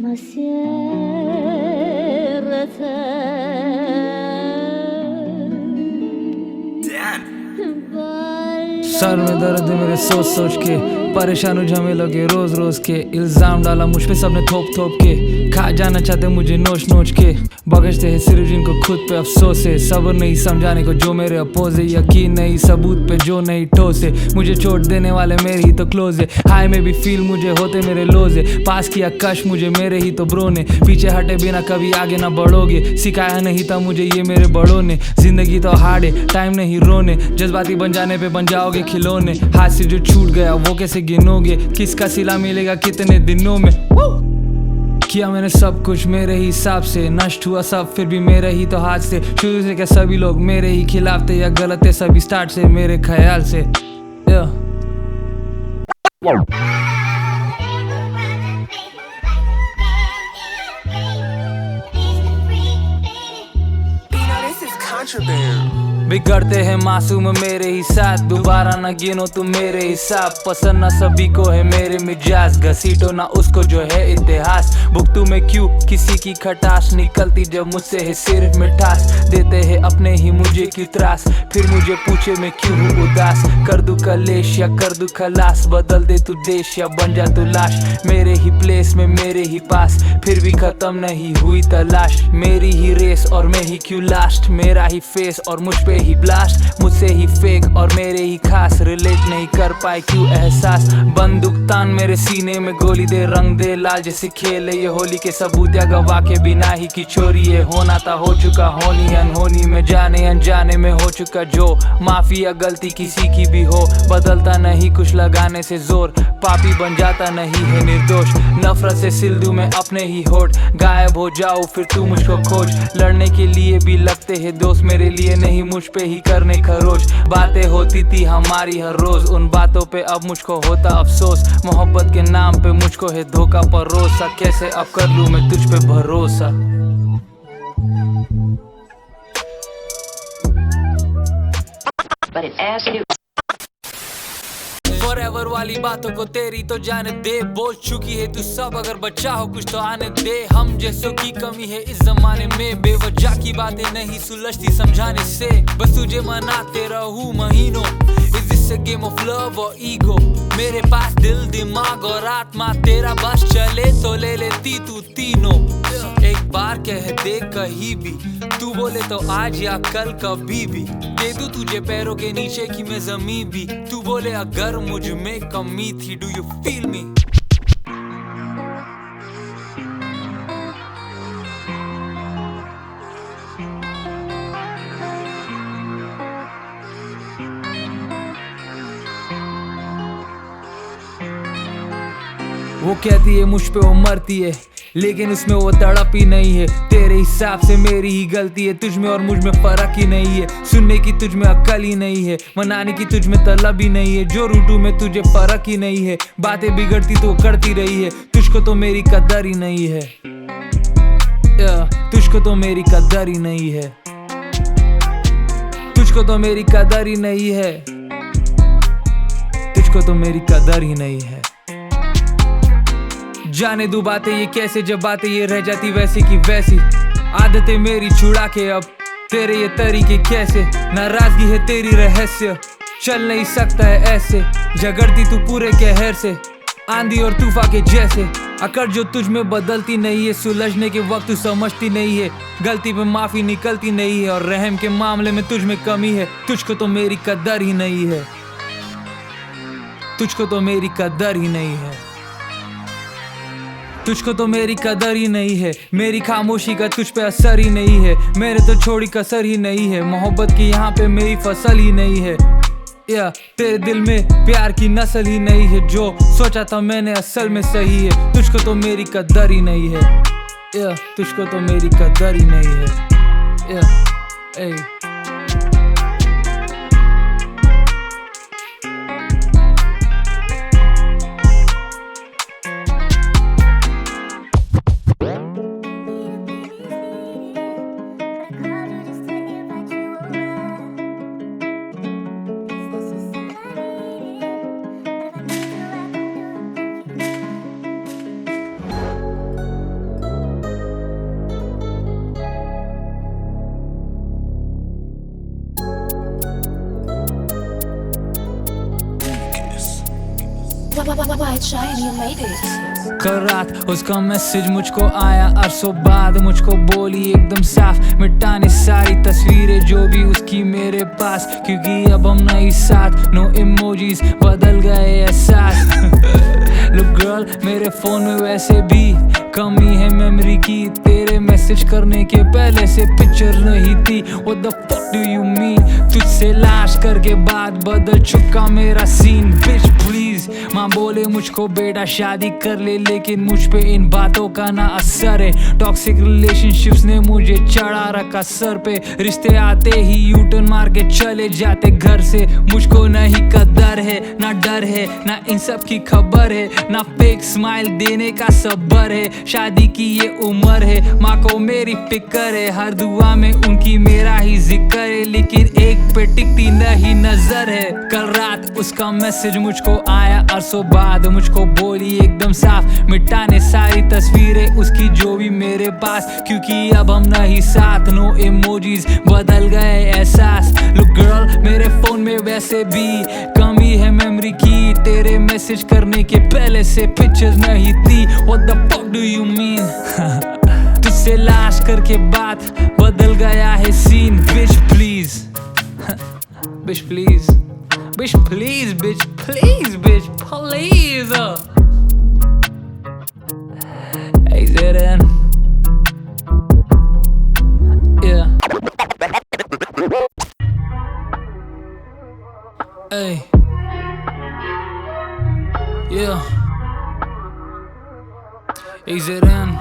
መሰረተ sir में दर्द है मेरे सोच सोच के, परेशान हो झमे लगे रोज रोज के। इल्जाम डाला मुझ पे सबने थोप थोप के, खा जाना चाहते मुझे नोच नोच के। बगसते हैं सिर्फ जिनको खुद पे अफसोस है, सब्र नहीं समझाने को जो मेरे अपोज है, यकीन नहीं सबूत पे जो नहीं ठोस है। मुझे चोट देने वाले मेरे ही तो क्लोज है, हाई में भी फील मुझे होते मेरे लोज है। पास किया कश मुझे मेरे ही तो ब्रो ने, पीछे हटे बिना कभी आगे ना बढ़ोगे। सिखाया नहीं था मुझे ये मेरे बड़ों ने, जिंदगी तो हार्ड है टाइम नहीं रोने। जज्बाती बन जाने पे बन जाओगे खिलौने, हाथ से जो छूट गया वो कैसे गिनोगे। किसका सिला मिलेगा कितने दिनों में। किया मैंने सब कुछ मेरे ही हिसाब से, नष्ट हुआ सब फिर भी मेरे ही तो हाथ से। शुरू से क्या सभी लोग मेरे ही खिलाफ थे, या गलत है सभी स्टार्ट से मेरे ख्याल से। बिगड़ते हैं मासूम मेरे ही साथ, दोबारा न गिनो तुम मेरे हिसाब। पसंद न सभी को है मेरे मिजाज, घसीटो ना उसको जो है इतिहास। भुगतू में क्यों किसी की खटास, निकलती जब मुझसे है सिर्फ मिठास। देते हैं अपने ही मुझे क्यों त्रास, फिर मुझे पूछे मैं क्यों हूँ उदास। कर दूं कलेश या कर दूं खलास, बदल दे तू देश या बन जा तू लाश। मेरे ही प्लेस में मेरे ही पास, फिर भी खत्म नहीं हुई तलाश। मेरी ही रेस और मैं ही क्यों लास्ट, मेरा ही फेस और मुझ पे ही ब्लास्ट। मुझसे ही फेक और मेरे ही खास, रिलेट नहीं कर पाए क्यों एहसास। बंदूक तान मेरे सीने में गोली दे, रंग दे लाल जैसे खेले ये होली के सबूत, या गवा के बिना ही की चोरी। ये होना था हो चुका, होनी अनहोनी में जाने अनजाने में हो चुका जो। माफी या गलती किसी की भी हो, बदलता नहीं कुछ लगाने से जोर। पापी बन जाता नहीं है निर्दोष, नफरत से सिल दूं मैं अपने ही होठ। गायब हो जाओ फिर तू मुझको खोज, लड़ने के लिए भी लगते हैं दोस्त, मेरे लिए नहीं मुझ पे ही करने खरोच। बातें होती थी हमारी हर रोज, उन बातों पे अब मुझको होता अफसोस। मोहब्बत के नाम पे मुझको है धोखा परोसा, कैसे अब कर लूं मैं तुझ पे भरोसा। फॉरएवर वाली बातों को तेरी तो जाने दे, बोल चुकी है तू सब, अगर बच्चा हो कुछ तो आने दे। हम जैसों की कमी है इस जमाने में, बेवजह की बातें नहीं सुलझती समझाने से। बस तुझे मनाते रहूं महीनों, is this a game of love और ईगो। मेरे पास दिल दिमाग और आत्मा, तेरा बस चले तो ले लेती तू तीनों। एक बार कह दे कहीं भी, तू बोले तो आज या कल कभी भी। दे दूं तुझे पैरों के नीचे की मैं जमीन भी, तू बोले अगर मुझ में कमी थी। Do you feel me? वो कहती है मुझ पे वो मरती है, लेकिन उसमें वो तड़प ही नहीं है। तेरे हिसाब से मेरी ही गलती है, तुझ में और मुझ में फर्क ही नहीं है। सुनने की तुझ में अक्ल ही नहीं है, मनाने की तुझ में तलब ही नहीं है। जो रूटू में तुझे फर्क ही नहीं है, बातें बिगड़ती तो करती रही है। तुझको तो मेरी कदर ही नहीं है, तुझको तो मेरी कदर ही नहीं है। तुझको तो मेरी कदर ही नहीं है, तुझको तो मेरी कदर ही नहीं है। जाने दो बातें ये कैसे, जब बातें ये रह जाती वैसी की वैसी। आदतें मेरी छुड़ा के अब तेरे ये तरीके कैसे। नाराजगी है तेरी रहस्य, चल नहीं सकता है ऐसे। झगड़ती तू पूरे कहर से, आंधी और तूफान के जैसे। अकड़ जो तुझ में बदलती नहीं है, सुलझने के वक्त तू समझती नहीं है। गलती पे माफी निकलती नहीं है, और रहम के मामले में तुझ में कमी है। तुझको तो मेरी कदर ही नहीं है, तुझको तो मेरी कदर ही नहीं है। तुझको तो मेरी कदर ही नहीं है, मेरी खामोशी का तुझ पे असर ही नहीं है। मेरे तो छोड़ी कसर ही नहीं है, मोहब्बत की यहाँ पे मेरी फसल ही नहीं है। या तेरे दिल में प्यार की नस्ल ही नहीं है, जो सोचा था मैंने असल में सही है। तुझको तो मेरी कदर ही नहीं है, या तुझको तो मेरी कदर ही नहीं है। या White shine, you made it. कल रात उसका मैसेज मुझको आया अरसों बाद, मुझको बोली एकदम साफ मिटाने सारी तस्वीरें जो भी उसकी मेरे पास, क्योंकि अब हम नहीं साथ। नो इमोजीज, बदल गए एहसास। लुक गर्ल, मेरे फोन में वैसे भी कमी है मेमोरी की, तेरे मैसेज करने के पहले से पिक्चर नहीं थी। What the fuck do you mean? तुझसे लाश करके बाद बदल चुका मेरा सीन। Bitch please, माँ बोले मुझको बेटा शादी कर ले, लेकिन मुझ पे इन बातों का ना असर है। टॉक्सिक रिलेशनशिप्स ने मुझे चढ़ा रखा सर पे, रिश्ते आते ही यूटर्न मार के चले जाते घर से। मुझको नहीं कदर है, ना डर है, ना इन सब की खबर है, ना फेक स्माइल देने का सब्र है। शादी की ये उम्र है, माँ को मेरी फिक्र है, हर दुआ में उनकी मेरा ही जिक्र है, लेकिन एक पे टिकती नहीं नजर है। कल रात उसका मैसेज मुझको आया अरसों बाद, मुझको बोली एकदम साफ मिटाने सारी तस्वीरें उसकी जो भी मेरे पास, क्योंकि अब हम नहीं साथ। नो इमोजीज, बदल गए एहसास। लुक गर्ल, मेरे फोन में वैसे भी कमी है मेमोरी की, तेरे मैसेज करने के पहले से पिक्चर्स नहीं थी। What the fuck do you mean? तुझसे लाश करके बात बदल गया है scene. Bitch please, bitch please, bitch please, bitch please, bitch please. Hey Zeren, yeah. Hey, yeah. Hey Zeren,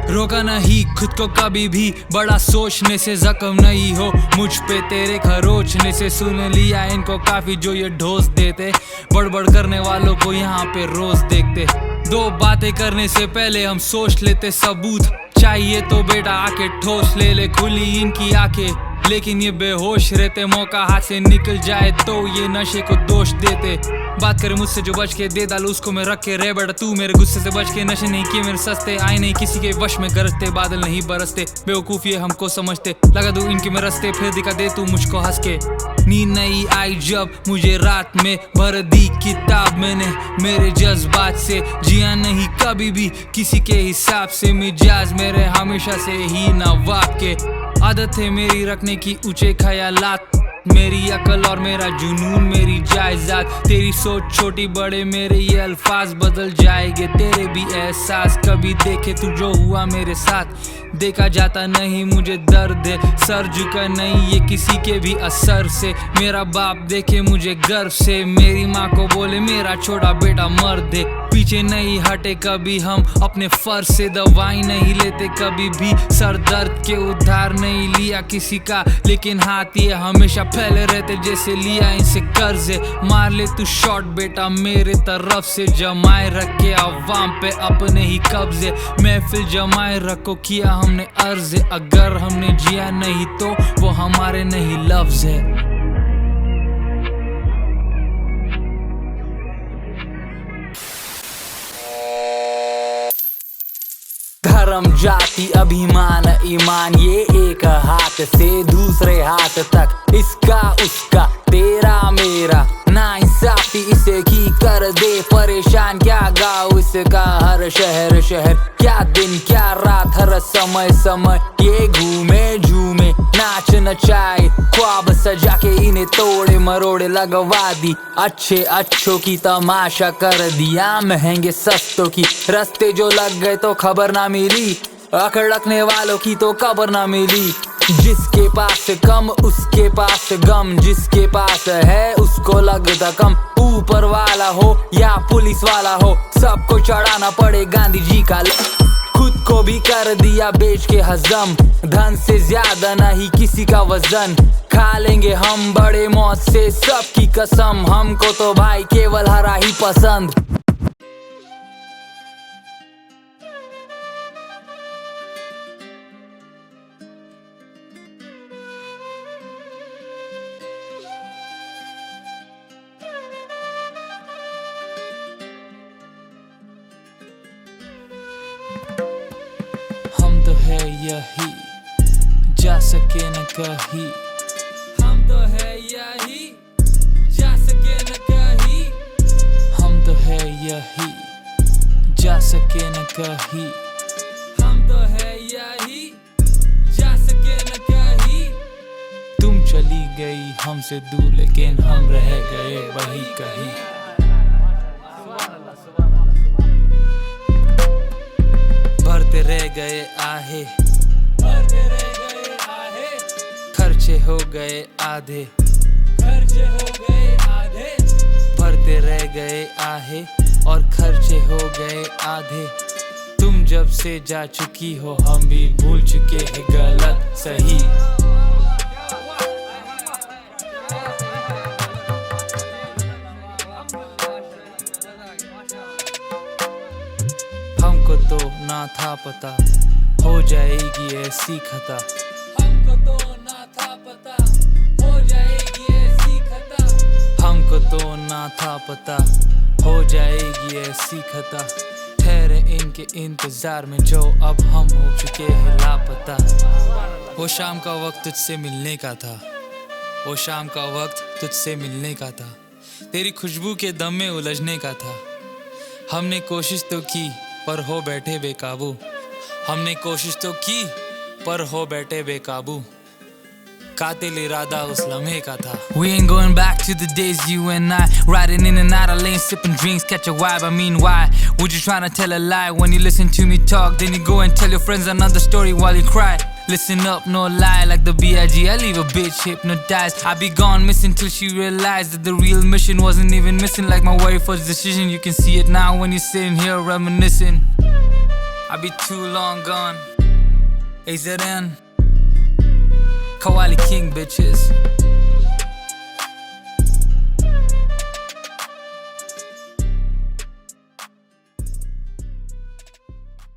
रोका नहीं खुद को कभी भी, बड़ा सोचने से जख्म नहीं हो मुझ पे तेरे खरोचने से। सुन लिया इनको काफी जो ये ढोस देते, बड़बड़ करने वालों को यहाँ पे रोज देखते। दो बातें करने से पहले हम सोच लेते सबूत, चाहिए तो बेटा आके ठोस ले खुली इनकी आंखें, लेकिन ये बेहोश रहते। मौका हाथ से निकल जाए तो ये नशे को दोष देते। बात करे मुझसे जो बच के दे डाल उसको मैं रख के रे बेटा, तू मेरे गुस्से से बच के, नशे नहीं किए मेरे सस्ते, आए नहीं किसी के वश में गरजते, बादल नहीं बरसते, बेवकूफ ये हमको समझते। लगा दूं इनके में रस्ते, फिर दिखा दे तू मुझको हंस के। नींद नहीं आई जब मुझे रात में, भर दी किताब मैंने मेरे जज्बात से, जिया नहीं कभी भी किसी के हिसाब से, मिजाज मेरे हमेशा से ही नवाब के। आदत है मेरी रखने की ऊंचे ख्यालात, मेरी अकल और मेरा जुनून मेरी जायदाद। तेरी सोच छोटी बड़े, मेरे ये अल्फाज बदल जाएंगे, तेरे भी एहसास। कभी देखे तू जो हुआ मेरे साथ, देखा जाता नहीं मुझे दर्द है, सर झुका नहीं ये किसी के भी असर से। मेरा बाप देखे मुझे गर्व से, मेरी माँ को बोले मेरा छोटा बेटा मर्द है। पीछे नहीं हटे कभी हम अपने फर्ज से, दवाई नहीं लेते कभी भी, सर दर्द के उधार नहीं लिया किसी का, लेकिन हाथ ये हमेशा फैले रहते जैसे लिया इनसे कर्ज है। मार ले तू शॉट बेटा मेरे तरफ से, जमाए रखे अवाम पे अपने ही कब्जे, महफिल जमाए रखो किया हमने अर्ज है। अगर हमने जिया नहीं तो वो हमारे नहीं लफ्ज है। धर्म जाति अभिमान ईमान, ये एक हाथ से दूसरे हाथ तक, इसका उसका तेरा मेरा, नाइंसाफी इसे की कर दे परेशान। क्या गाँव इसका हर शहर शहर, क्या दिन क्या रात हर समय समय, ये घूमे झूमे नाच नचाए, ख्वाब सजा के इन्हें तोड़े मरोड़े लगवा दी। अच्छे अच्छों की तमाशा कर दिया, महंगे सस्तों की रास्ते जो लग गए तो खबर ना मिली, अकड़कने वालों की तो खबर ना मिली। जिसके पास कम उसके पास गम, जिसके पास है उसको लगता कम, ऊपर वाला हो या पुलिस वाला हो, सबको चढ़ाना पड़े गांधी जी का। खुद को भी कर दिया बेच के हजम, धन से ज्यादा नहीं किसी का वजन, खा लेंगे हम बड़े मौत से सबकी कसम, हमको तो भाई केवल हरा ही पसंद। हम तो है यही, जा सके न कहीं, हम तो है यही, जा सके न कहीं, है यही, जा सके न कहीं। हम तो है यही, जा सके न कहीं। तुम चली गई हमसे दूर, लेकिन हम रह गए वही कहीं। भरते रह गए आहे, भरते रह गए आहे। खर्चे हो गए आधे, खर्चे हो गए आधे। भरते रह गए आहे और खर्चे हो गए आधे। तुम जब से जा चुकी हो हम भी भूल चुके हैं गलत सही। हमको तो ना था पता हो जाएगी ऐसी खता। हमको तो ना था पता हो जाएगी ऐसी खता। हमको तो ना था पता हो जाएगी ऐसी खता। ठहरे इनके इंतजार में जो अब हम हो चुके हैं लापता। वो शाम का वक्त तुझसे मिलने का था, वो शाम का वक्त तुझसे मिलने का था। तेरी खुशबू के दम में उलझने का था। हमने कोशिश तो की पर हो बैठे बेकाबू। हमने कोशिश तो की पर हो बैठे बेकाबू। कातिल इरादा उस लम्हे का था। We ain't going back to the days you and I riding in and out of lanes, sipping drinks, catch a vibe. I mean, why would you tryna tell a lie when you listen to me talk? Then you go and tell your friends another story while you cry. Listen up, no lie, like the B.I.G. I leave a bitch hypnotized. I be gone missing till she realized that the real mission wasn't even missing. Like my very first decision, you can see it now when you're sitting here reminiscing. I be too long gone. AZN Kawali King, bitches.